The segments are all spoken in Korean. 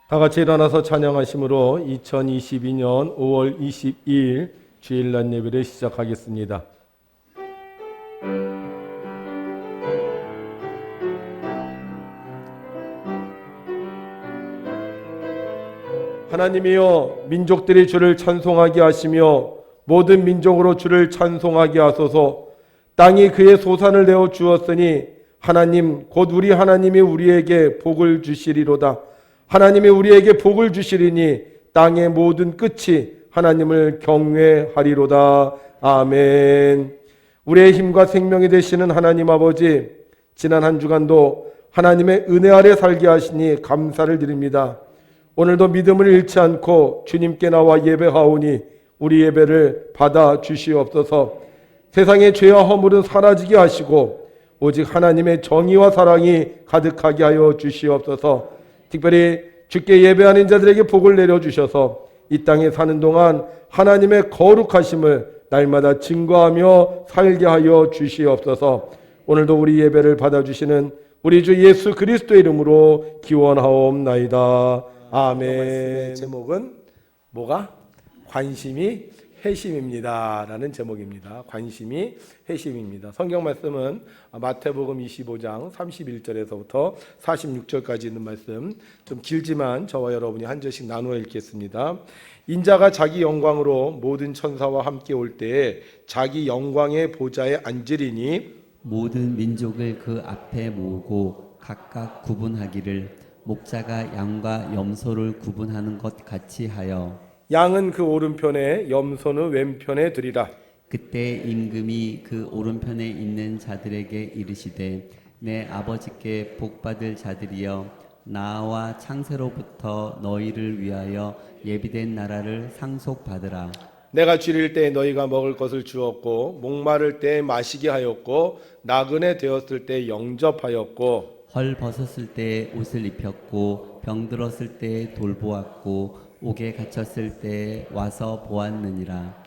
다 같이 일어나서 찬양하심으로 2022년 5월 22일 주일날 예배를 시작하겠습니다. 하나님이여, 민족들이 주를 찬송하게 하시며 모든 민족으로 주를 찬송하게 하소서. 땅이 그의 소산을 내어 주었으니 하나님 곧 우리 하나님이 우리에게 복을 주시리로다. 하나님이 우리에게 복을 주시리니 땅의 모든 끝이 하나님을 경외하리로다. 아멘. 우리의 힘과 생명이 되시는 하나님 아버지, 지난 한 주간도 하나님의 은혜 아래 살게 하시니 감사를 드립니다. 오늘도 믿음을 잃지 않고 주님께 나와 예배하오니 우리 예배를 받아 주시옵소서. 세상의 죄와 허물은 사라지게 하시고 오직 하나님의 정의와 사랑이 가득하게 하여 주시옵소서. 특별히 주께 예배하는 자들에게 복을 내려주셔서 이 땅에 사는 동안 하나님의 거룩하심을 날마다 증거하며 살게 하여 주시옵소서. 오늘도 우리 예배를 받아주시는 우리 주 예수 그리스도의 이름으로 기원하옵나이다. 아멘. 제목은 뭐가? 관심이 회심입니다 라는 제목입니다. 관심이 회심입니다. 성경 말씀은 마태복음 25장 31절에서부터 46절까지 있는 말씀, 좀 길지만 저와 여러분이 한 절씩 나누어 읽겠습니다. 인자가 자기 영광으로 모든 천사와 함께 올 때에 자기 영광의 보좌에 앉으리니 모든 민족을 그 앞에 모으고 각각 구분하기를 목자가 양과 염소를 구분하는 것 같이 하여 양은 그 오른편에 염소는 왼편에 두리라. 그때 임금이 그 오른편에 있는 자들에게 이르시되 내 아버지께 복받을 자들이여 나와 창세로부터 너희를 위하여 예비된 나라를 상속받으라. 내가 줄일 때 너희가 먹을 것을 주었고 목마를 때 마시게 하였고 나그네 되었을 때 영접하였고 헐 벗었을 때 옷을 입혔고 병들었을 때 돌보았고 옥에 갇혔을 때 와서 보았느니라.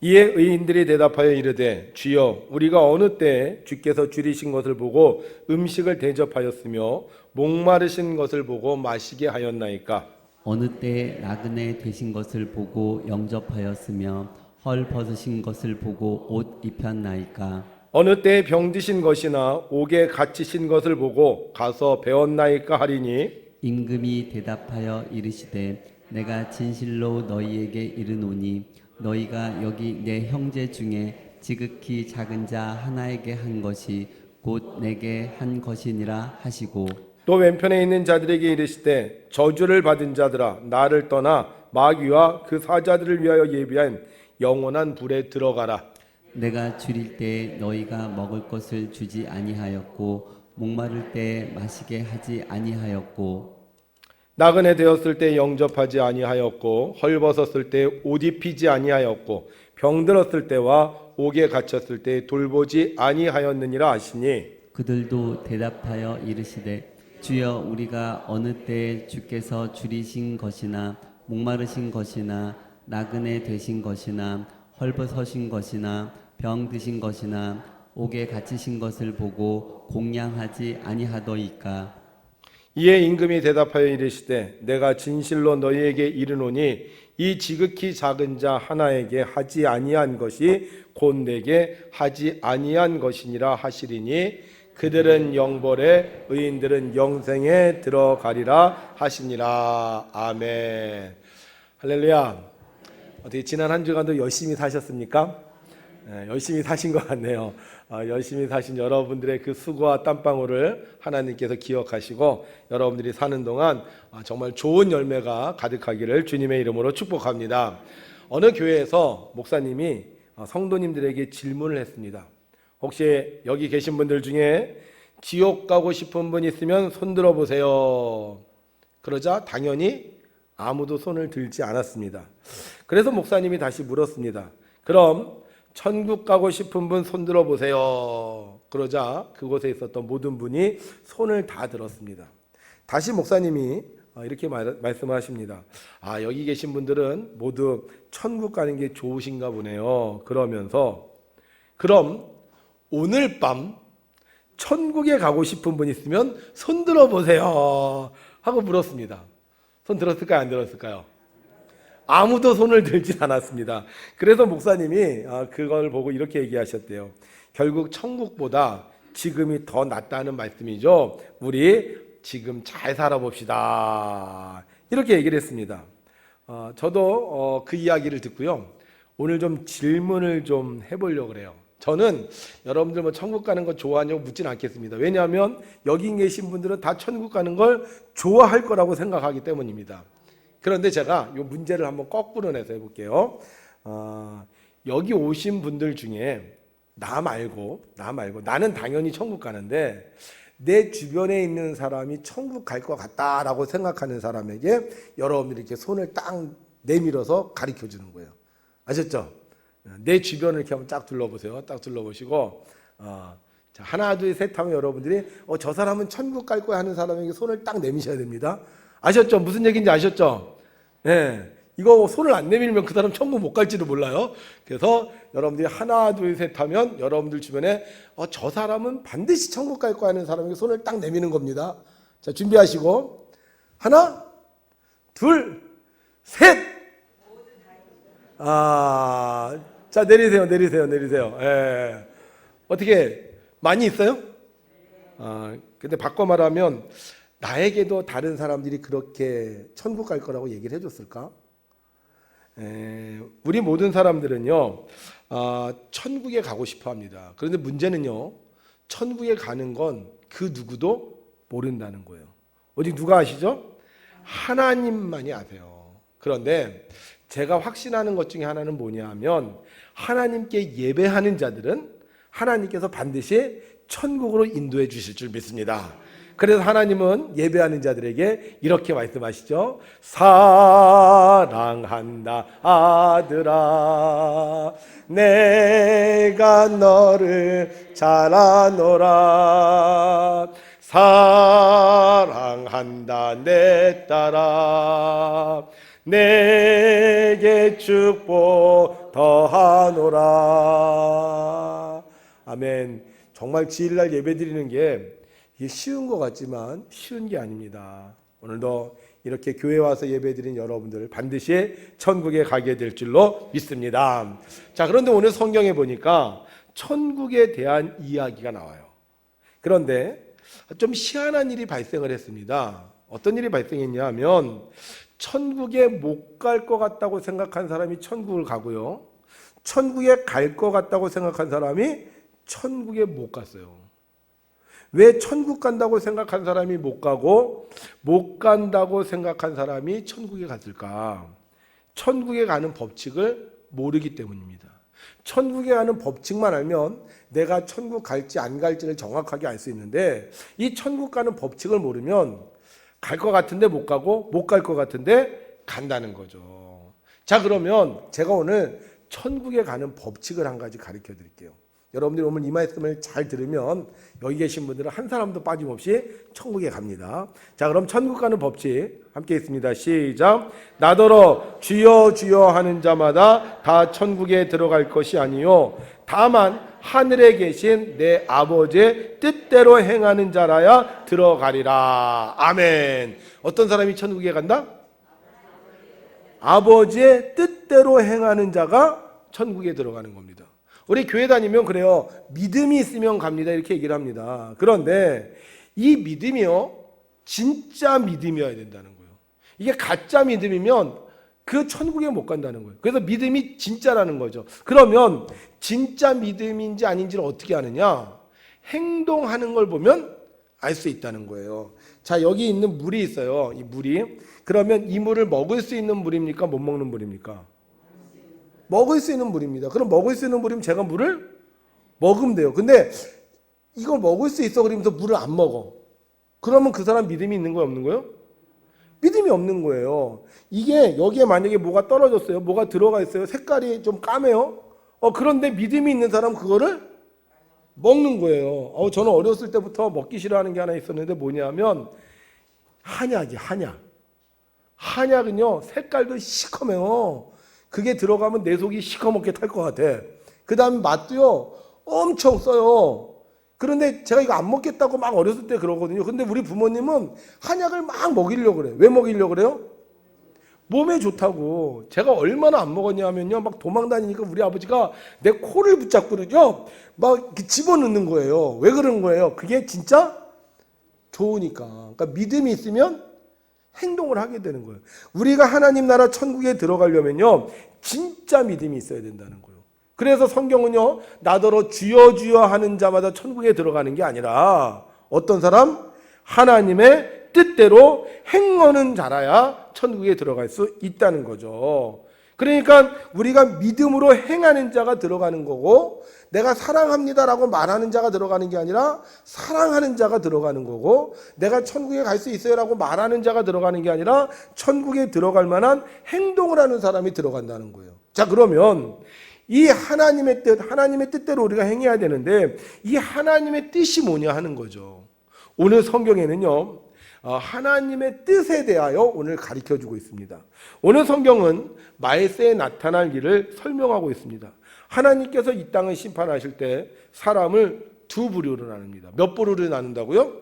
이에 의인들이 대답하여 이르되 주여 우리가 어느 때 주께서 줄이신 것을 보고 음식을 대접하였으며 목마르신 것을 보고 마시게 하였나이까. 어느 때 나그네 되신 것을 보고 영접하였으며 헐 벗으신 것을 보고 옷 입혔나이까. 어느 때 병드신 것이나 옥에 갇히신 것을 보고 가서 배웠나이까 하리니 임금이 대답하여 이르시되 내가 진실로 너희에게 이르노니 너희가 여기 내 형제 중에 지극히 작은 자 하나에게 한 것이 곧 내게 한 것이니라 하시고 또 왼편에 있는 자들에게 이르시되 저주를 받은 자들아 나를 떠나 마귀와 그 사자들을 위하여 예비한 영원한 불에 들어가라. 내가 줄일 때 너희가 먹을 것을 주지 아니하였고 목마를 때 마시게 하지 아니하였고 나그네 되었을 때 영접하지 아니하였고 헐벗었을 때 옷 입히지 아니하였고 병들었을 때와 옥에 갇혔을 때 돌보지 아니하였느니라 하시니 그들도 대답하여 이르시되 주여 우리가 어느 때 주께서 줄이신 것이나 목마르신 것이나 나그네 되신 것이나 헐벗으신 것이나 병드신 것이나 옥에 갇히신 것을 보고 공양하지 아니하더이까. 이에 임금이 대답하여 이르시되 내가 진실로 너희에게 이르노니 이 지극히 작은 자 하나에게 하지 아니한 것이 곧 내게 하지 아니한 것이니라 하시리니 그들은 영벌에 의인들은 영생에 들어가리라 하시니라. 아멘. 할렐루야. 어떻게 지난 한 주간도 열심히 사셨습니까? 열심히 사신 것 같네요. 열심히 사신 여러분들의 그 수고와 땀방울을 하나님께서 기억하시고 여러분들이 사는 동안 정말 좋은 열매가 가득하기를 주님의 이름으로 축복합니다. 어느 교회에서 목사님이 성도님들에게 질문을 했습니다. 혹시 여기 계신 분들 중에 지옥 가고 싶은 분 있으면 손 들어 보세요. 그러자 당연히 아무도 손을 들지 않았습니다. 그래서 목사님이 다시 물었습니다. 그럼 천국 가고 싶은 분 손 들어 보세요. 그러자 그곳에 있었던 모든 분이 손을 다 들었습니다. 다시 목사님이 이렇게 말씀하십니다. 여기 계신 분들은 모두 천국 가는 게 좋으신가 보네요. 그러면서 그럼 오늘 밤 천국에 가고 싶은 분 있으면 손 들어 보세요 하고 물었습니다. 손 들었을까요? 안 들었을까요? 아무도 손을 들진 않았습니다. 그래서 목사님이 그걸 보고 이렇게 얘기하셨대요. 결국 천국보다 지금이 더 낫다는 말씀이죠. 우리 지금 잘 살아봅시다. 이렇게 얘기를 했습니다. 저도 그 이야기를 듣고요. 오늘 좀 질문을 좀 해보려고 그래요. 저는 여러분들 뭐 천국 가는 거 좋아하냐고 묻진 않겠습니다. 왜냐하면 여기 계신 분들은 다 천국 가는 걸 좋아할 거라고 생각하기 때문입니다. 그런데 제가 이 문제를 한번 거꾸로 내서 해볼게요. 여기 오신 분들 중에 나 말고 나는 당연히 천국 가는데 내 주변에 있는 사람이 천국 갈 것 같다라고 생각하는 사람에게 여러분들이 이렇게 손을 딱 내밀어서 가르쳐 주는 거예요. 아셨죠? 내 주변을 이렇게 한번 쫙 둘러보세요. 딱 둘러보시고 자, 하나 둘 셋 하면 여러분들이 저 사람은 천국 갈 거야 하는 사람에게 손을 딱 내미셔야 됩니다. 아셨죠? 무슨 얘기인지 아셨죠? 네. 이거 손을 안 내밀면 그 사람 천국 못 갈지도 몰라요. 그래서 여러분들이 하나 둘 셋 하면 여러분들 주변에 저 사람은 반드시 천국 갈 거야 하는 사람에게 손을 딱 내미는 겁니다. 자, 준비하시고 하나 둘 셋. 자, 내리세요. 예. 어떻게 많이 있어요? 근데 바꿔 말하면 나에게도 다른 사람들이 그렇게 천국 갈 거라고 얘기를 해줬을까? 우리 모든 사람들은요, 천국에 가고 싶어 합니다. 그런데 문제는요, 천국에 가는 건 그 누구도 모른다는 거예요. 오직 누가 아시죠? 하나님만이 아세요. 그런데 제가 확신하는 것 중에 하나는 뭐냐 하면 하나님께 예배하는 자들은 하나님께서 반드시 천국으로 인도해 주실 줄 믿습니다. 그래서 하나님은 예배하는 자들에게 이렇게 말씀하시죠. 사랑한다 아들아 내가 너를 잘 아노라 사랑한다 내 딸아 내게 축복 더하노라. 아멘. 정말 주일날 예배드리는 게 이게 쉬운 것 같지만 쉬운 게 아닙니다. 오늘도 이렇게 교회 와서 예배드린 여러분들 반드시 천국에 가게 될 줄로 믿습니다. 자, 그런데 오늘 성경에 보니까 천국에 대한 이야기가 나와요. 그런데 좀 희한한 일이 발생을 했습니다. 어떤 일이 발생했냐 하면 천국에 못 갈 것 같다고 생각한 사람이 천국을 가고요. 천국에 갈 것 같다고 생각한 사람이 천국에 못 갔어요. 왜 천국 간다고 생각한 사람이 못 가고 못 간다고 생각한 사람이 천국에 갔을까? 천국에 가는 법칙을 모르기 때문입니다. 천국에 가는 법칙만 알면 내가 천국 갈지 안 갈지를 정확하게 알 수 있는데 이 천국 가는 법칙을 모르면 갈 것 같은데 못 가고 못 갈 것 같은데 간다는 거죠. 자, 그러면 제가 오늘 천국에 가는 법칙을 한 가지 가르쳐 드릴게요. 여러분들이 오늘 이 말씀을 잘 들으면 여기 계신 분들은 한 사람도 빠짐없이 천국에 갑니다. 자, 그럼 천국 가는 법칙 함께 있습니다. 시작. 나더러 주여 주여 하는 자마다 다 천국에 들어갈 것이 아니요 다만 하늘에 계신 내 아버지의 뜻대로 행하는 자라야 들어가리라. 아멘. 어떤 사람이 천국에 간다? 아버지의 뜻대로 행하는 자가 천국에 들어가는 겁니다. 우리 교회 다니면 그래요. 믿음이 있으면 갑니다. 이렇게 얘기를 합니다. 그런데 이 믿음이요, 진짜 믿음이어야 된다는 거예요. 이게 가짜 믿음이면 그 천국에 못 간다는 거예요. 그래서 믿음이 진짜라는 거죠. 그러면 진짜 믿음인지 아닌지를 어떻게 아느냐? 행동하는 걸 보면 알 수 있다는 거예요. 자, 여기 있는 물이 있어요. 이 물이. 그러면 이 물을 먹을 수 있는 물입니까? 못 먹는 물입니까? 먹을 수 있는 물입니다. 그럼 먹을 수 있는 물이면 제가 물을 먹으면 돼요. 근데 이걸 먹을 수 있어 그러면서 물을 안 먹어. 그러면 그 사람 믿음이 있는 거예요? 없는 거예요? 믿음이 없는 거예요. 이게 여기에 만약에 뭐가 떨어졌어요. 뭐가 들어가 있어요. 색깔이 좀 까매요. 그런데 믿음이 있는 사람은 그거를 먹는 거예요. 저는 어렸을 때부터 먹기 싫어하는 게 하나 있었는데 뭐냐면 한약이 한약. 한약은요 색깔도 시커매요. 그게 들어가면 내 속이 시커멓게 탈 것 같아. 그 다음에 맛도요 엄청 써요. 그런데 제가 이거 안 먹겠다고 막 어렸을 때 그러거든요. 근데 우리 부모님은 한약을 막 먹이려고 그래요. 왜 먹이려고 그래요? 몸에 좋다고. 제가 얼마나 안 먹었냐면요, 막 도망 다니니까 우리 아버지가 내 코를 붙잡고 그러죠. 막 이렇게 집어넣는 거예요. 왜 그런 거예요? 그게 진짜 좋으니까. 그러니까 믿음이 있으면 행동을 하게 되는 거예요. 우리가 하나님 나라 천국에 들어가려면요, 진짜 믿음이 있어야 된다는 거예요. 그래서 성경은요, 나더러 주여 주여 하는 자마다 천국에 들어가는 게 아니라 어떤 사람? 하나님의 뜻대로 행하는 자라야 천국에 들어갈 수 있다는 거죠. 그러니까 우리가 믿음으로 행하는 자가 들어가는 거고, 내가 사랑합니다라고 말하는 자가 들어가는 게 아니라 사랑하는 자가 들어가는 거고, 내가 천국에 갈 수 있어요라고 말하는 자가 들어가는 게 아니라 천국에 들어갈 만한 행동을 하는 사람이 들어간다는 거예요. 자, 그러면 이 하나님의 뜻대로 우리가 행해야 되는데, 이 하나님의 뜻이 뭐냐 하는 거죠. 오늘 성경에는요, 하나님의 뜻에 대하여 오늘 가르쳐주고 있습니다. 오늘 성경은 말세에 나타날 일을 설명하고 있습니다. 하나님께서 이 땅을 심판하실 때 사람을 두 부류로 나눕니다. 몇 부류로 나눈다고요?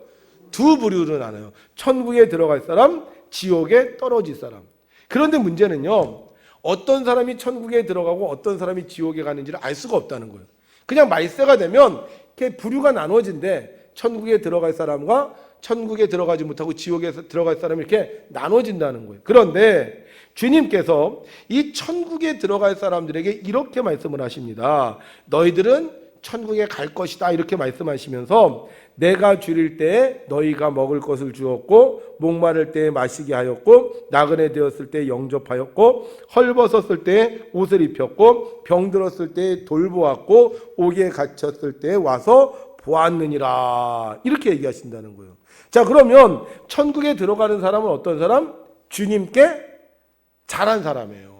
두 부류로 나눠요. 천국에 들어갈 사람, 지옥에 떨어질 사람. 그런데 문제는요, 어떤 사람이 천국에 들어가고 어떤 사람이 지옥에 가는지를 알 수가 없다는 거예요. 그냥 말세가 되면 이렇게 부류가 나눠진데, 천국에 들어갈 사람과 천국에 들어가지 못하고 지옥에 들어갈 사람이 이렇게 나눠진다는 거예요. 그런데 주님께서 이 천국에 들어갈 사람들에게 이렇게 말씀을 하십니다. 너희들은 천국에 갈 것이다, 이렇게 말씀하시면서 내가 줄일 때에 너희가 먹을 것을 주었고, 목마를 때에 마시게 하였고, 나그네 되었을 때에 영접하였고, 헐벗었을 때에 옷을 입혔고, 병들었을 때에 돌보았고, 옥에 갇혔을 때에 와서 보았느니라, 이렇게 얘기하신다는 거예요. 자, 그러면 천국에 들어가는 사람은 어떤 사람? 주님께 잘한 사람이에요.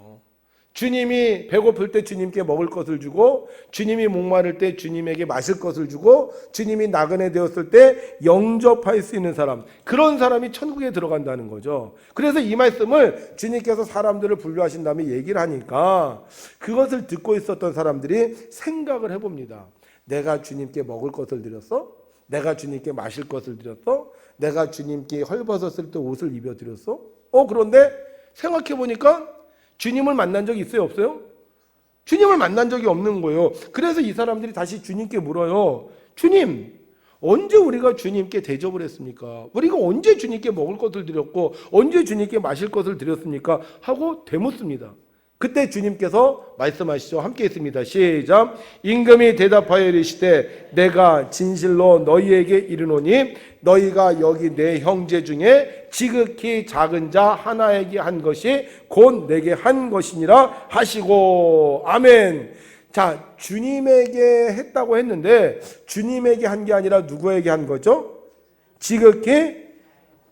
주님이 배고플 때 주님께 먹을 것을 주고, 주님이 목마를 때 주님에게 마실 것을 주고, 주님이 나그네 되었을 때 영접할 수 있는 사람, 그런 사람이 천국에 들어간다는 거죠. 그래서 이 말씀을 주님께서 사람들을 분류하신 다음에 얘기를 하니까 그것을 듣고 있었던 사람들이 생각을 해봅니다. 내가 주님께 먹을 것을 드렸어? 내가 주님께 마실 것을 드렸어? 내가 주님께 헐벗었을 때 옷을 입혀드렸어? 그런데 생각해보니까 주님을 만난 적이 있어요, 없어요? 주님을 만난 적이 없는 거예요. 그래서 이 사람들이 다시 주님께 물어요. 주님, 언제 우리가 주님께 대접을 했습니까? 우리가 언제 주님께 먹을 것을 드렸고 언제 주님께 마실 것을 드렸습니까? 하고 되묻습니다. 그때 주님께서 말씀하시죠. 함께 있습니다. 시작. 임금이 대답하여 이르시되 내가 진실로 너희에게 이르노니 너희가 여기 내 형제 중에 지극히 작은 자 하나에게 한 것이 곧 내게 한 것이니라 하시고. 아멘. 자, 주님에게 했다고 했는데 주님에게 한 게 아니라 누구에게 한 거죠? 지극히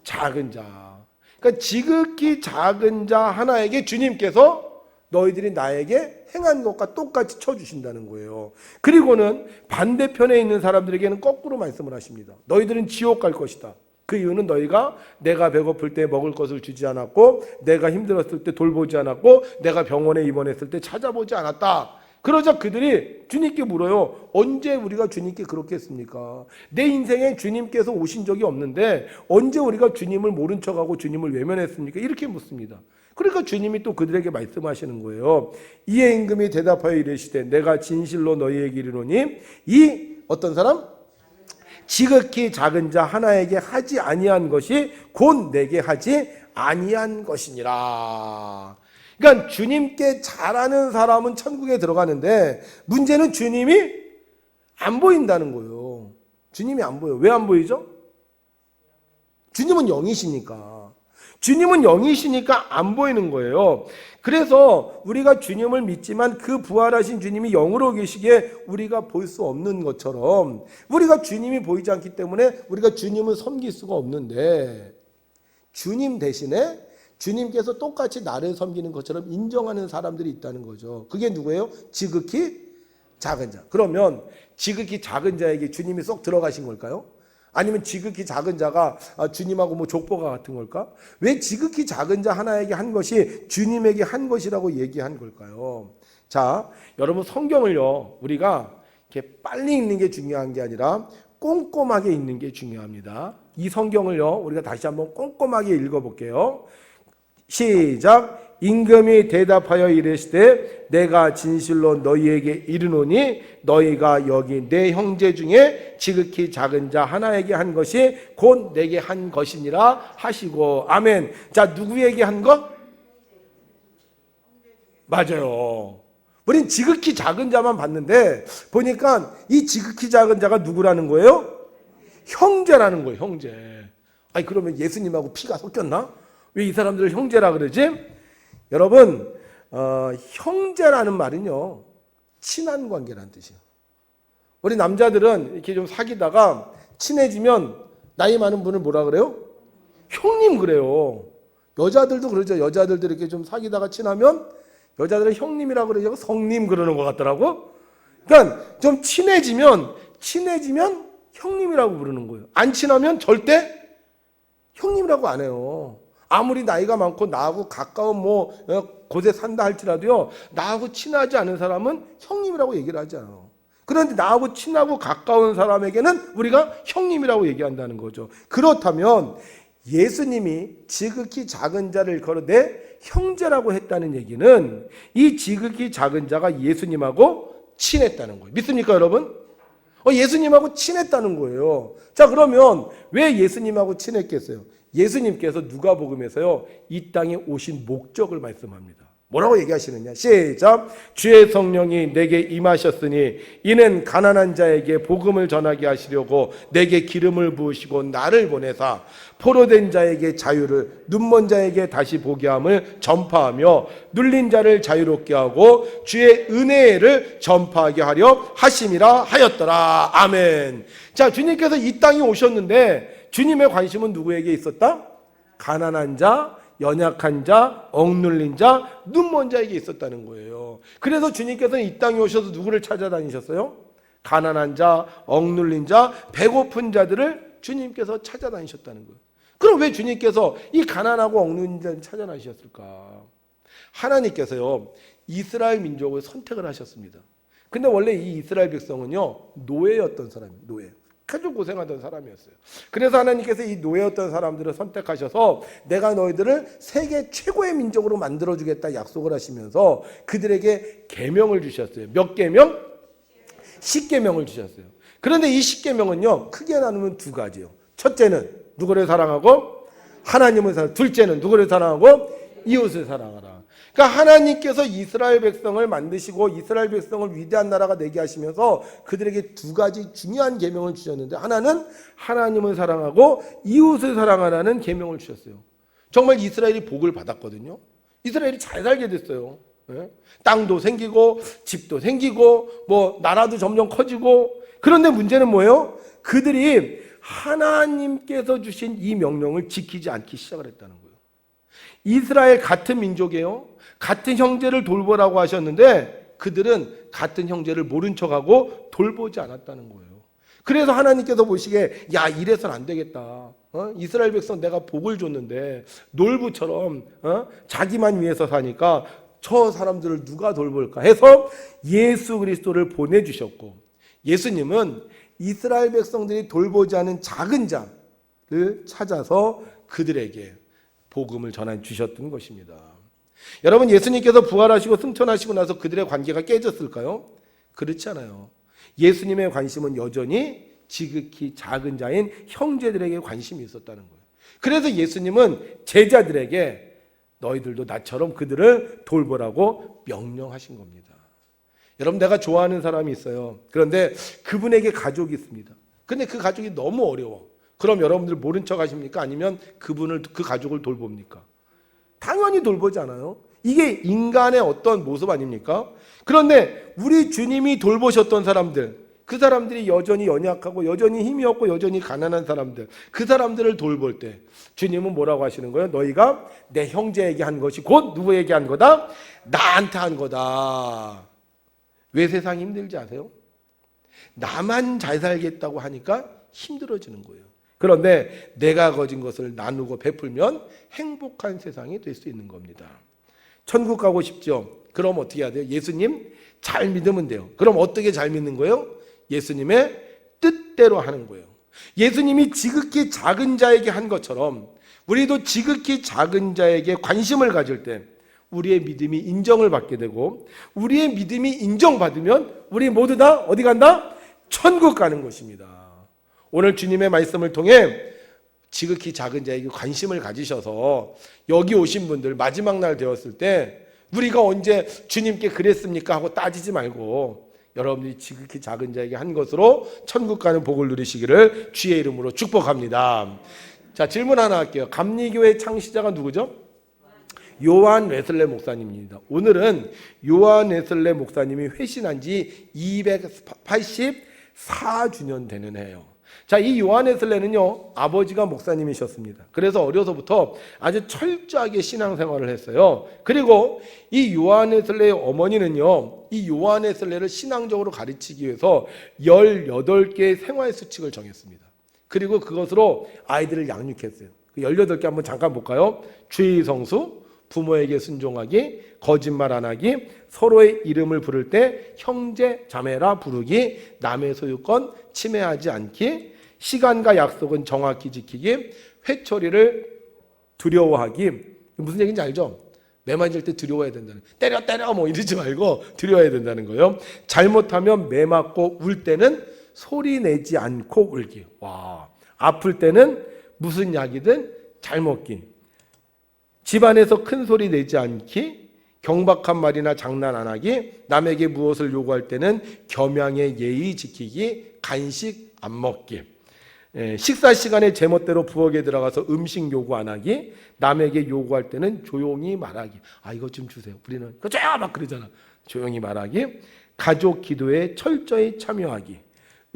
작은 자. 그러니까 지극히 작은 자 하나에게 주님께서 너희들이 나에게 행한 것과 똑같이 쳐주신다는 거예요. 그리고는 반대편에 있는 사람들에게는 거꾸로 말씀을 하십니다. 너희들은 지옥 갈 것이다. 그 이유는 너희가 내가 배고플 때 먹을 것을 주지 않았고, 내가 힘들었을 때 돌보지 않았고, 내가 병원에 입원했을 때 찾아보지 않았다. 그러자 그들이 주님께 물어요. 언제 우리가 주님께 그렇게 했습니까? 내 인생에 주님께서 오신 적이 없는데 언제 우리가 주님을 모른 척하고 주님을 외면했습니까? 이렇게 묻습니다. 그러니까 주님이 또 그들에게 말씀하시는 거예요. 이에 임금이 대답하여 이르시되 내가 진실로 너희에게 이르노니 이 어떤 사람? 지극히 작은 자 하나에게 하지 아니한 것이 곧 내게 하지 아니한 것이니라. 그러니까 주님께 잘하는 사람은 천국에 들어가는데 문제는 주님이 안 보인다는 거예요. 주님이 안 보여요. 왜 안 보이죠? 주님은 영이시니까. 주님은 영이시니까 안 보이는 거예요. 그래서 우리가 주님을 믿지만 그 부활하신 주님이 영으로 계시기에 우리가 볼 수 없는 것처럼 우리가 주님이 보이지 않기 때문에 우리가 주님을 섬길 수가 없는데 주님 대신에 주님께서 똑같이 나를 섬기는 것처럼 인정하는 사람들이 있다는 거죠. 그게 누구예요? 지극히 작은 자. 그러면 지극히 작은 자에게 주님이 쏙 들어가신 걸까요? 아니면 지극히 작은 자가 주님하고 뭐 족보가 같은 걸까? 왜 지극히 작은 자 하나에게 한 것이 주님에게 한 것이라고 얘기한 걸까요? 자, 여러분 성경을요, 우리가 이렇게 빨리 읽는 게 중요한 게 아니라 꼼꼼하게 읽는 게 중요합니다. 이 성경을요, 우리가 다시 한번 꼼꼼하게 읽어볼게요. 시작. 임금이 대답하여 이르시되 내가 진실로 너희에게 이르노니 너희가 여기 내 형제 중에 지극히 작은 자 하나에게 한 것이 곧 내게 한 것이니라 하시고. 아멘. 자, 누구에게 한 것? 맞아요. 우린 지극히 작은 자만 봤는데 보니까 이 지극히 작은 자가 누구라는 거예요? 형제라는 거예요. 형제. 아니 그러면 예수님하고 피가 섞였나? 왜 이 사람들을 형제라 그러지? 여러분, 형제라는 말은요, 친한 관계라는 뜻이에요. 우리 남자들은 이렇게 좀 사귀다가 친해지면 나이 많은 분을 뭐라 그래요? 형님 그래요. 여자들도 그러죠. 여자들도 이렇게 좀 사귀다가 친하면 여자들은 형님이라고 그러죠. 성님 그러는 것 같더라고. 그러니까 좀 친해지면 형님이라고 부르는 거예요. 안 친하면 절대 형님이라고 안 해요. 아무리 나이가 많고 나하고 가까운 곳에 산다 할지라도요, 나하고 친하지 않은 사람은 형님이라고 얘기를 하지 않아요. 그런데 나하고 친하고 가까운 사람에게는 우리가 형님이라고 얘기한다는 거죠. 그렇다면 예수님이 지극히 작은 자를 거르되 형제라고 했다는 얘기는 이 지극히 작은 자가 예수님하고 친했다는 거예요. 믿습니까, 여러분? 예수님하고 친했다는 거예요. 자, 그러면 왜 예수님하고 친했겠어요? 예수님께서 누가복음에서요, 이 땅에 오신 목적을 말씀합니다. 뭐라고 얘기하시느냐? 시작. 주의 성령이 내게 임하셨으니 이는 가난한 자에게 복음을 전하게 하시려고 내게 기름을 부으시고 나를 보내사 포로된 자에게 자유를, 눈먼 자에게 다시 보게 함을 전파하며 눌린 자를 자유롭게 하고 주의 은혜를 전파하게 하려 하심이라 하였더라. 아멘. 자, 주님께서 이 땅에 오셨는데 주님의 관심은 누구에게 있었다? 가난한 자, 연약한 자, 억눌린 자, 눈먼 자에게 있었다는 거예요. 그래서 주님께서는 이 땅에 오셔서 누구를 찾아다니셨어요? 가난한 자, 억눌린 자, 배고픈 자들을 주님께서 찾아다니셨다는 거예요. 그럼 왜 주님께서 이 가난하고 억눌린 자를 찾아다니셨을까? 하나님께서요, 이스라엘 민족을 선택을 하셨습니다. 근데 원래 이 이스라엘 백성은요, 노예였던 사람이에요. 노예. 아주 고생하던 사람이었어요. 그래서 하나님께서 이 노예였던 사람들을 선택하셔서 내가 너희들을 세계 최고의 민족으로 만들어주겠다 약속을 하시면서 그들에게 계명을 주셨어요. 몇 계명? 10계명을 주셨어요. 그런데 이 10계명은요, 크게 나누면 두 가지예요. 첫째는 누구를 사랑하고 하나님을 사랑하고, 둘째는 누구를 사랑하고 이웃을 사랑하라. 그러니까 하나님께서 이스라엘 백성을 만드시고 이스라엘 백성을 위대한 나라가 되게 하시면서 그들에게 두 가지 중요한 계명을 주셨는데, 하나는 하나님을 사랑하고 이웃을 사랑하라는 계명을 주셨어요. 정말 이스라엘이 복을 받았거든요. 이스라엘이 잘 살게 됐어요. 땅도 생기고 집도 생기고 나라도 점점 커지고. 그런데 문제는 뭐예요? 그들이 하나님께서 주신 이 명령을 지키지 않기 시작을 했다는 거예요. 이스라엘 같은 민족이에요. 같은 형제를 돌보라고 하셨는데 그들은 같은 형제를 모른 척하고 돌보지 않았다는 거예요. 그래서 하나님께서 보시기에 야, 이래서는 안 되겠다. 이스라엘 백성 내가 복을 줬는데 놀부처럼 자기만 위해서 사니까 저 사람들을 누가 돌볼까 해서 예수 그리스도를 보내주셨고, 예수님은 이스라엘 백성들이 돌보지 않은 작은 자를 찾아서 그들에게 복음을 전해 주셨던 것입니다. 여러분, 예수님께서 부활하시고 승천하시고 나서 그들의 관계가 깨졌을까요? 그렇지 않아요. 예수님의 관심은 여전히 지극히 작은 자인 형제들에게 관심이 있었다는 거예요. 그래서 예수님은 제자들에게 너희들도 나처럼 그들을 돌보라고 명령하신 겁니다. 여러분, 내가 좋아하는 사람이 있어요. 그런데 그분에게 가족이 있습니다. 근데 그 가족이 너무 어려워. 그럼 여러분들 모른 척 하십니까? 아니면 그 가족을 돌봅니까? 당연히 돌보지 않아요. 이게 인간의 어떤 모습 아닙니까? 그런데 우리 주님이 돌보셨던 사람들, 그 사람들이 여전히 연약하고 여전히 힘이 없고 여전히 가난한 사람들, 그 사람들을 돌볼 때 주님은 뭐라고 하시는 거예요? 너희가 내 형제에게 한 것이 곧 누구에게 한 거다? 나한테 한 거다. 왜 세상이 힘들지 아세요? 나만 잘 살겠다고 하니까 힘들어지는 거예요. 그런데 내가 가진 것을 나누고 베풀면 행복한 세상이 될 수 있는 겁니다. 천국 가고 싶죠? 그럼 어떻게 해야 돼요? 예수님 잘 믿으면 돼요. 그럼 어떻게 잘 믿는 거예요? 예수님의 뜻대로 하는 거예요. 예수님이 지극히 작은 자에게 한 것처럼 우리도 지극히 작은 자에게 관심을 가질 때 우리의 믿음이 인정을 받게 되고, 우리의 믿음이 인정받으면 우리 모두 다 어디 간다? 천국 가는 것입니다. 오늘 주님의 말씀을 통해 지극히 작은 자에게 관심을 가지셔서 여기 오신 분들 마지막 날 되었을 때 우리가 언제 주님께 그랬습니까 하고 따지지 말고 여러분들이 지극히 작은 자에게 한 것으로 천국 가는 복을 누리시기를 주의 이름으로 축복합니다. 자, 질문 하나 할게요. 감리교회 창시자가 누구죠? 요한 웨슬레 목사님입니다. 오늘은 요한 웨슬레 목사님이 회신한 지 284주년 되는 해예요. 자, 이 요한 웨슬레는요, 아버지가 목사님이셨습니다. 그래서 어려서부터 아주 철저하게 신앙생활을 했어요. 그리고 이 요한 웨슬레의 어머니는요, 이 요한 웨슬레를 신앙적으로 가르치기 위해서 18개의 생활 수칙을 정했습니다. 그리고 그것으로 아이들을 양육했어요. 그 18개 한번 잠깐 볼까요? 주의 성수, 부모에게 순종하기, 거짓말 안 하기, 서로의 이름을 부를 때 형제 자매라 부르기, 남의 소유권 침해하지 않기, 시간과 약속은 정확히 지키기, 회초리를 두려워하기. 무슨 얘기인지 알죠? 매 맞을 때 두려워해야 된다는, 때려 뭐 이러지 말고 두려워해야 된다는 거예요. 잘못하면 매 맞고 울 때는 소리 내지 않고 울기. 와, 아플 때는 무슨 약이든 잘 먹기. 집안에서 큰 소리 내지 않기, 경박한 말이나 장난 안 하기, 남에게 무엇을 요구할 때는 겸양의 예의 지키기, 간식 안 먹기, 식사 시간에 제멋대로 부엌에 들어가서 음식 요구 안 하기, 남에게 요구할 때는 조용히 말하기. 아, 이것 좀 주세요. 우리는 그거 줘요 막 그러잖아. 조용히 말하기, 가족 기도에 철저히 참여하기,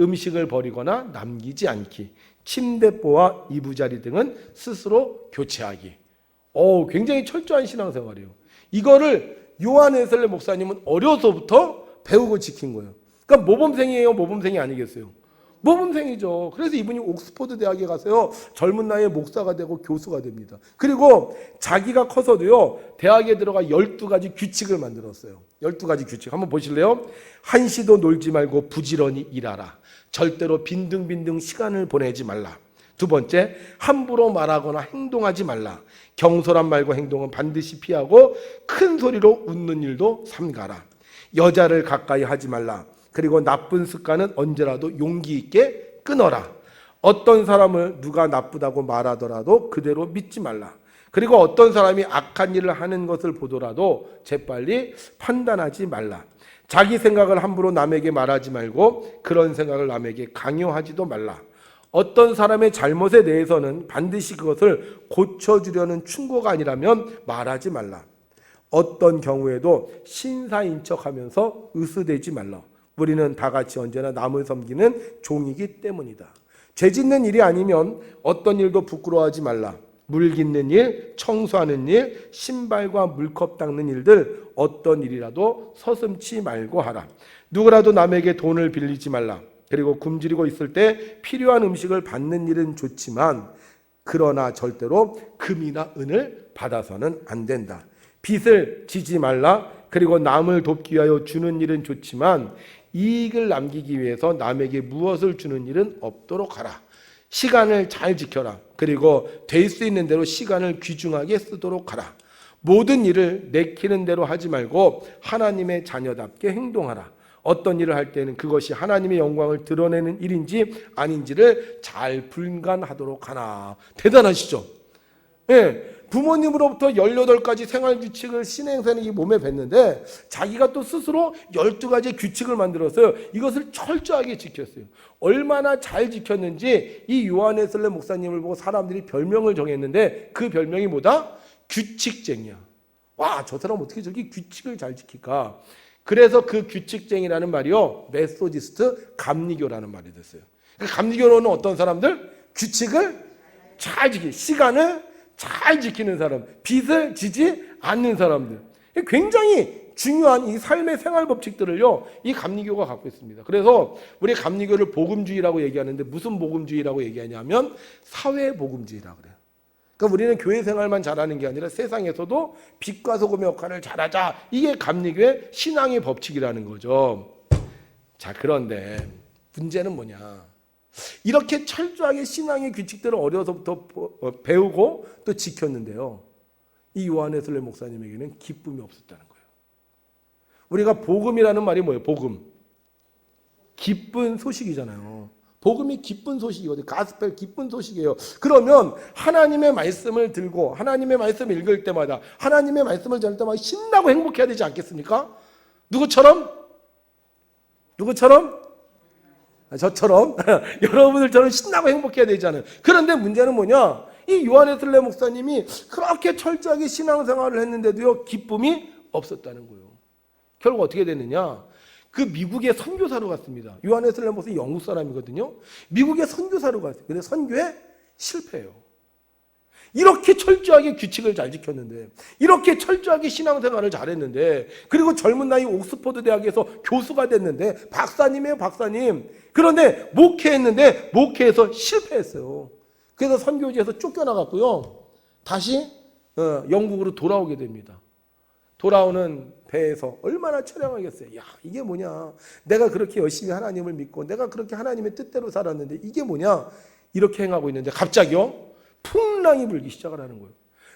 음식을 버리거나 남기지 않기, 침대보와 이부자리 등은 스스로 교체하기. 굉장히 철저한 신앙생활이에요. 이거를 요한 웨슬레 목사님은 어려서부터 배우고 지킨 거예요. 그러니까 모범생이에요, 모범생이 아니겠어요? 모범생이죠. 그래서 이분이 옥스퍼드 대학에 가서요, 젊은 나이에 목사가 되고 교수가 됩니다. 그리고 자기가 커서도요, 대학에 들어가 12가지 규칙을 만들었어요. 12가지 규칙 한번 보실래요? 한시도 놀지 말고 부지런히 일하라. 절대로 빈둥빈둥 시간을 보내지 말라. 두 번째, 함부로 말하거나 행동하지 말라. 경솔한 말과 행동은 반드시 피하고 큰 소리로 웃는 일도 삼가라. 여자를 가까이 하지 말라. 그리고 나쁜 습관은 언제라도 용기 있게 끊어라. 어떤 사람을 누가 나쁘다고 말하더라도 그대로 믿지 말라. 그리고 어떤 사람이 악한 일을 하는 것을 보더라도 재빨리 판단하지 말라. 자기 생각을 함부로 남에게 말하지 말고 그런 생각을 남에게 강요하지도 말라. 어떤 사람의 잘못에 대해서는 반드시 그것을 고쳐주려는 충고가 아니라면 말하지 말라. 어떤 경우에도 신사인 척하면서 으스대지 말라. 우리는 다 같이 언제나 남을 섬기는 종이기 때문이다. 죄 짓는 일이 아니면 어떤 일도 부끄러워하지 말라. 물 깃는 일, 청소하는 일, 신발과 물컵 닦는 일들 어떤 일이라도 서슴지 말고 하라. 누구라도 남에게 돈을 빌리지 말라. 그리고 굶주리고 있을 때 필요한 음식을 받는 일은 좋지만 그러나 절대로 금이나 은을 받아서는 안 된다. 빚을 지지 말라. 그리고 남을 돕기 위하여 주는 일은 좋지만 이익을 남기기 위해서 남에게 무엇을 주는 일은 없도록 하라. 시간을 잘 지켜라. 그리고 될 수 있는 대로 시간을 귀중하게 쓰도록 하라. 모든 일을 내키는 대로 하지 말고 하나님의 자녀답게 행동하라. 어떤 일을 할 때는 그것이 하나님의 영광을 드러내는 일인지 아닌지를 잘 분간하도록 하나. 대단하시죠? 예, 부모님으로부터 18가지 생활규칙을 신행선이 몸에 뱉는데 자기가 또 스스로 12가지 규칙을 만들었어요. 이것을 철저하게 지켰어요. 얼마나 잘 지켰는지 이 요한 웨슬레 목사님을 보고 사람들이 별명을 정했는데 그 별명이 뭐다? 규칙쟁이야. 와, 저 사람 어떻게 저기 규칙을 잘 지킬까? 그래서 그 규칙쟁이라는 말이요, 메소디스트 감리교라는 말이 됐어요. 감리교로는 어떤 사람들? 규칙을 잘 지키, 시간을 잘 지키는 사람, 빚을 지지 않는 사람들. 굉장히 중요한 이 삶의 생활 법칙들을요, 이 감리교가 갖고 있습니다. 그래서 우리 감리교를 복음주의라고 얘기하는데 무슨 복음주의라고 얘기하냐면 사회 복음주의라고 그래요. 그러니까 우리는 교회 생활만 잘하는 게 아니라 세상에서도 빛과 소금의 역할을 잘하자. 이게 감리교의 신앙의 법칙이라는 거죠. 자, 그런데 문제는 뭐냐? 이렇게 철저하게 신앙의 규칙들을 어려서부터 배우고 또 지켰는데요. 이 요한웨슬레 목사님에게는 기쁨이 없었다는 거예요. 우리가 복음이라는 말이 뭐예요? 복음. 기쁜 소식이잖아요. 복음이 기쁜 소식이거든요. 가스펠 기쁜 소식이에요. 그러면 하나님의 말씀을 들고 하나님의 말씀을 읽을 때마다 하나님의 말씀을 전할 때마다 신나고 행복해야 되지 않겠습니까? 누구처럼? 저처럼 여러분들처럼 신나고 행복해야 되잖아요. 그런데 문제는 뭐냐? 이 요한웨슬레 목사님이 그렇게 철저하게 신앙생활을 했는데도요, 기쁨이 없었다는 거예요. 결국 어떻게 됐느냐? 그 미국에 선교사로 갔습니다. 요한웨슬레 목사님 영국 사람이거든요. 미국에 선교사로 갔어요. 근데 선교에 실패해요. 이렇게 철저하게 규칙을 잘 지켰는데, 이렇게 철저하게 신앙생활을 잘했는데, 그리고 젊은 나이 옥스퍼드 대학에서 교수가 됐는데, 박사님이에요, 박사님. 그런데 목회했는데 목회에서 실패했어요. 그래서 선교지에서 쫓겨나갔고요. 다시 영국으로 돌아오게 됩니다. 돌아오는 배에서 얼마나 처량하겠어요. 야, 이게 뭐냐. 내가 그렇게 열심히 하나님을 믿고 내가 그렇게 하나님의 뜻대로 살았는데 이게 뭐냐. 이렇게 행하고 있는데 갑자기요, 풍랑이 불기 시작을 하는 거예요.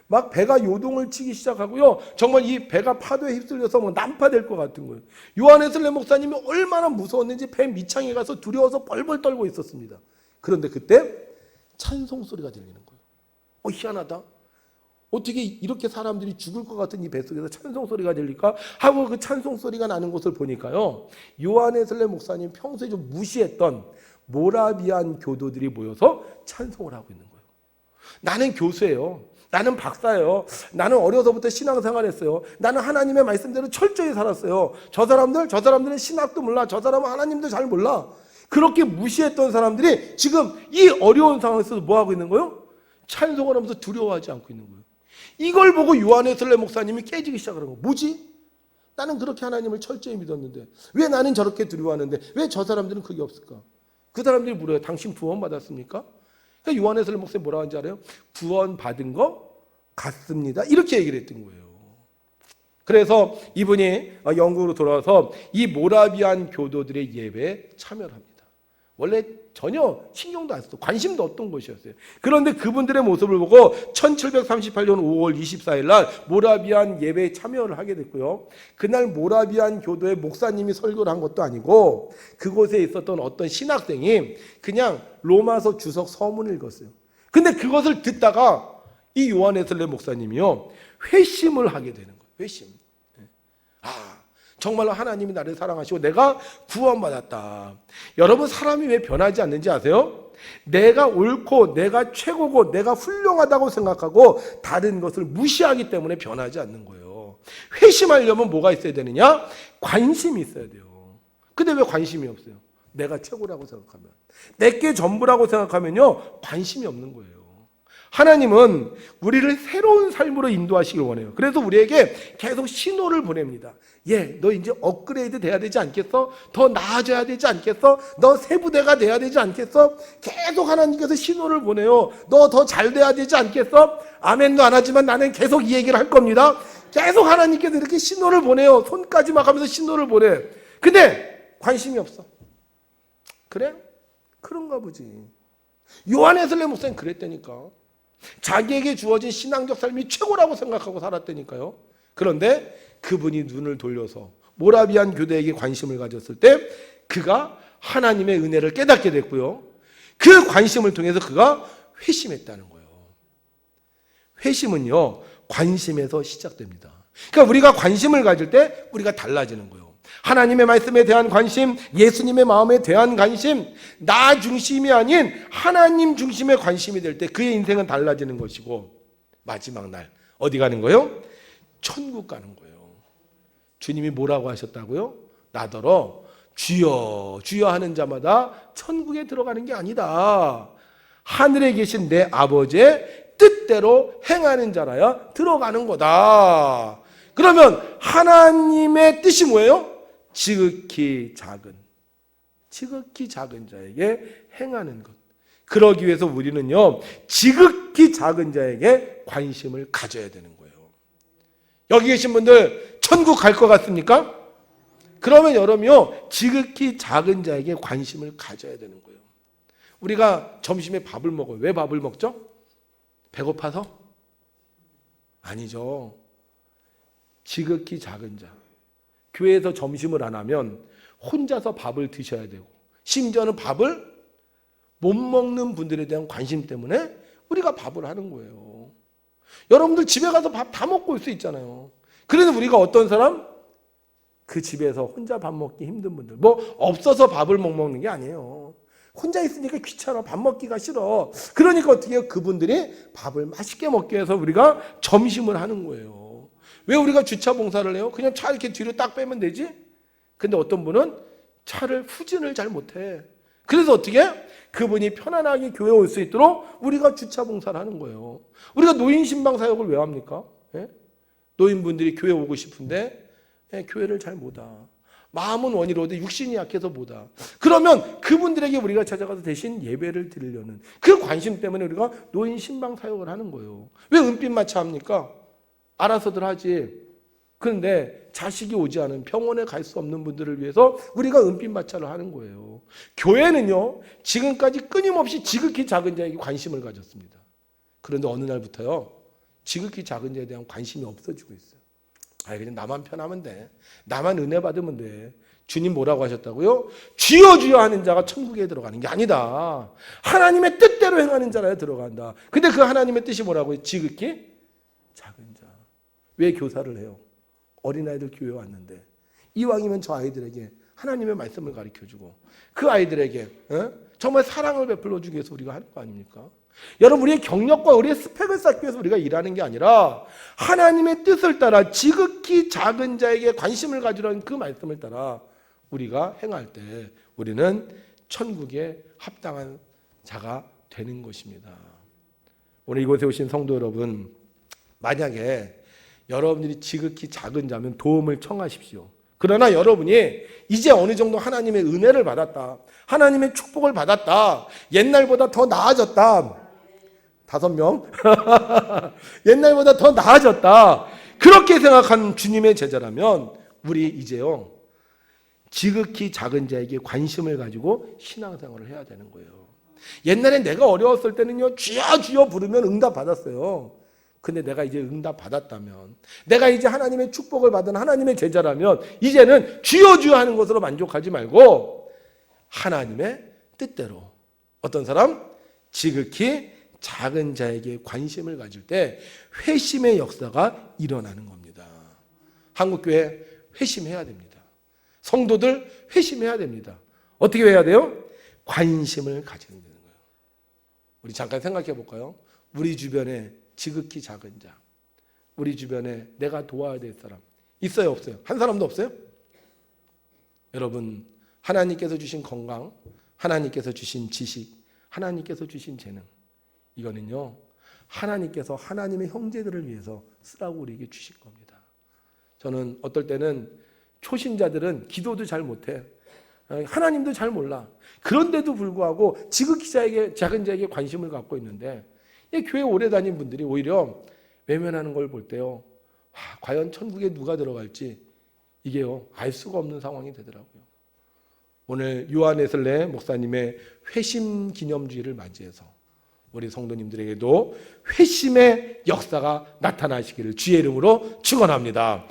막 배가 요동을 치기 시작하고요. 정말 이 배가 파도에 휩쓸려서 뭐 난파될 것 같은 거예요. 요한웨슬레 목사님이 얼마나 무서웠는지 배 밑창에 가서 두려워서 벌벌 떨고 있었습니다. 그런데 그때 찬송 소리가 들리는 거예요. 희한하다. 어떻게 이렇게 사람들이 죽을 것 같은 이 뱃속에서 찬송 소리가 들릴까? 하고 그 찬송 소리가 나는 곳을 보니까요, 요한웨슬레 목사님 평소에 좀 무시했던 모라비안 교도들이 모여서 찬송을 하고 있는 거예요. 나는 교수예요. 나는 박사예요. 나는 어려서부터 신앙생활했어요. 나는 하나님의 말씀대로 철저히 살았어요. 저 사람들은 신학도 몰라. 저 사람은 하나님도 잘 몰라. 그렇게 무시했던 사람들이 지금 이 어려운 상황에서 뭐 하고 있는 거예요? 찬송을 하면서 두려워하지 않고 있는 거예요. 이걸 보고 요한웨슬레 목사님이 깨지기 시작하는 거예요. 뭐지? 나는 그렇게 하나님을 철저히 믿었는데 왜 나는 저렇게 두려워하는데 왜 저 사람들은 그게 없을까? 그 사람들이 물어요. 당신 구원 받았습니까? 그러니까 요한웨슬레 목사님 뭐라고 하는지 알아요? 구원 받은 거 같습니다. 이렇게 얘기를 했던 거예요. 그래서 이분이 영국으로 돌아와서 이 모라비안 교도들의 예배에 참여를 합니다. 원래 전혀 신경도 안 썼고 관심도 없던 것이었어요. 그런데 그분들의 모습을 보고 1738년 5월 24일 날 모라비안 예배에 참여를 하게 됐고요. 그날 모라비안 교도의 목사님이 설교를 한 것도 아니고 그곳에 있었던 어떤 신학생이 그냥 로마서 주석 서문을 읽었어요. 근데 그것을 듣다가 이 요한웨슬레 목사님이요, 회심을 하게 되는 거예요. 회심. 정말로 하나님이 나를 사랑하시고 내가 구원받았다. 여러분, 사람이 왜 변하지 않는지 아세요? 내가 옳고 내가 최고고 내가 훌륭하다고 생각하고 다른 것을 무시하기 때문에 변하지 않는 거예요. 회심하려면 뭐가 있어야 되느냐? 관심이 있어야 돼요. 근데 왜 관심이 없어요? 내가 최고라고 생각하면, 내게 전부라고 생각하면요, 관심이 없는 거예요. 하나님은 우리를 새로운 삶으로 인도하시길 원해요. 그래서 우리에게 계속 신호를 보냅니다. 너 이제 업그레이드 돼야 되지 않겠어? 더 나아져야 되지 않겠어? 너 세부대가 돼야 되지 않겠어? 계속 하나님께서 신호를 보내요. 너 더 잘 돼야 되지 않겠어? 아멘도 안 하지만 나는 계속 이 얘기를 할 겁니다. 계속 하나님께서 이렇게 신호를 보내요. 손까지 막 하면서 신호를 보내. 근데 관심이 없어. 그래? 그런가 보지. 요한웨슬레 목사님 그랬다니까. 자기에게 주어진 신앙적 삶이 최고라고 생각하고 살았다니까요. 그런데 그분이 눈을 돌려서 모라비안 교대에게 관심을 가졌을 때 그가 하나님의 은혜를 깨닫게 됐고요. 그 관심을 통해서 그가 회심했다는 거예요. 회심은요, 관심에서 시작됩니다. 그러니까 우리가 관심을 가질 때 우리가 달라지는 거예요. 하나님의 말씀에 대한 관심, 예수님의 마음에 대한 관심, 나 중심이 아닌 하나님 중심의 관심이 될 때 그의 인생은 달라지는 것이고, 마지막 날 어디 가는 거예요? 천국 가는 거예요. 주님이 뭐라고 하셨다고요? 나더러 주여 주여 하는 자마다 천국에 들어가는 게 아니다. 하늘에 계신 내 아버지의 뜻대로 행하는 자라야 들어가는 거다. 그러면 하나님의 뜻이 뭐예요? 지극히 작은 자에게 행하는 것. 그러기 위해서 우리는요, 지극히 작은 자에게 관심을 가져야 되는 거예요. 여기 계신 분들 천국 갈 것 같습니까? 그러면 여러분요, 지극히 작은 자에게 관심을 가져야 되는 거예요. 우리가 점심에 밥을 먹어요. 왜 밥을 먹죠? 배고파서? 아니죠. 지극히 작은 자. 교회에서 점심을 안 하면 혼자서 밥을 드셔야 되고, 심지어는 밥을 못 먹는 분들에 대한 관심 때문에 우리가 밥을 하는 거예요. 여러분들 집에 가서 밥 다 먹고 올 수 있잖아요. 그래서 우리가 어떤 사람? 그 집에서 혼자 밥 먹기 힘든 분들, 뭐 없어서 밥을 못 먹는 게 아니에요. 혼자 있으니까 귀찮아, 밥 먹기가 싫어. 그러니까 어떻게 해요? 그분들이 밥을 맛있게 먹기 위해서 우리가 점심을 하는 거예요. 왜 우리가 주차 봉사를 해요? 그냥 차 이렇게 뒤로 딱 빼면 되지? 근데 어떤 분은 차를 후진을 잘 못해. 그래서 어떻게 해? 그분이 편안하게 교회에 올 수 있도록 우리가 주차 봉사를 하는 거예요. 우리가 노인 신방 사역을 왜 합니까? 예? 노인분들이 교회 오고 싶은데 교회를 잘 못 와. 마음은 원이로되 육신이 약해서 못 와. 그러면 그분들에게 우리가 찾아가서 대신 예배를 드리려는 그 관심 때문에 우리가 노인 신방 사역을 하는 거예요. 왜 은빛 마차 합니까? 알아서들 하지. 그런데 자식이 오지 않은 병원에 갈 수 없는 분들을 위해서 우리가 은빛 마차를 하는 거예요. 교회는요, 지금까지 끊임없이 지극히 작은 자에게 관심을 가졌습니다. 그런데 어느 날부터요, 지극히 작은 자에 대한 관심이 없어지고 있어요. 그냥 나만 편하면 돼. 나만 은혜 받으면 돼. 주님 뭐라고 하셨다고요? 주여 주여 하는 자가 천국에 들어가는 게 아니다. 하나님의 뜻대로 행하는 자라야 들어간다. 근데 그 하나님의 뜻이 뭐라고요? 지극히 작은 자. 왜 교사를 해요? 어린아이들 교회에 왔는데 이왕이면 저 아이들에게 하나님의 말씀을 가르쳐주고 그 아이들에게 정말 사랑을 베풀어 주기 위해서 우리가 하는 거 아닙니까? 여러분, 우리의 경력과 우리의 스펙을 쌓기 위해서 우리가 일하는 게 아니라 하나님의 뜻을 따라 지극히 작은 자에게 관심을 가지라는 그 말씀을 따라 우리가 행할 때 우리는 천국에 합당한 자가 되는 것입니다. 오늘 이곳에 오신 성도 여러분, 만약에 여러분들이 지극히 작은 자면 도움을 청하십시오. 그러나 여러분이 이제 어느 정도 하나님의 은혜를 받았다, 하나님의 축복을 받았다, 옛날보다 더 나아졌다, 5명 옛날보다 더 나아졌다, 그렇게 생각하는 주님의 제자라면 우리 이제요 지극히 작은 자에게 관심을 가지고 신앙생활을 해야 되는 거예요. 옛날에 내가 어려웠을 때는요 주여 주여 부르면 응답 받았어요. 근데 내가 이제 응답 받았다면, 내가 이제 하나님의 축복을 받은 하나님의 제자라면 이제는 주여 주여 하는 것으로 만족하지 말고 하나님의 뜻대로, 어떤 사람? 지극히 작은 자에게 관심을 가질 때 회심의 역사가 일어나는 겁니다. 한국교회 회심해야 됩니다. 성도들 회심해야 됩니다. 어떻게 해야 돼요? 관심을 가지는 거예요. 우리 잠깐 생각해 볼까요? 우리 주변에 지극히 작은 자, 우리 주변에 내가 도와야 될 사람 있어요, 없어요? 한 사람도 없어요? 여러분, 하나님께서 주신 건강, 하나님께서 주신 지식, 하나님께서 주신 재능, 이거는요 하나님께서 하나님의 형제들을 위해서 쓰라고 우리에게 주신 겁니다. 저는 어떨 때는 초신자들은 기도도 잘 못해, 하나님도 잘 몰라. 그런데도 불구하고 지극히 작은 자에게 관심을 갖고 있는데, 교회 오래 다닌 분들이 오히려 외면하는 걸 볼 때요, 과연 천국에 누가 들어갈지 이게요 알 수가 없는 상황이 되더라고요. 오늘 요한에슬레 목사님의 회심 기념주일을 맞이해서 우리 성도님들에게도 회심의 역사가 나타나시기를 주의 이름으로 축원합니다.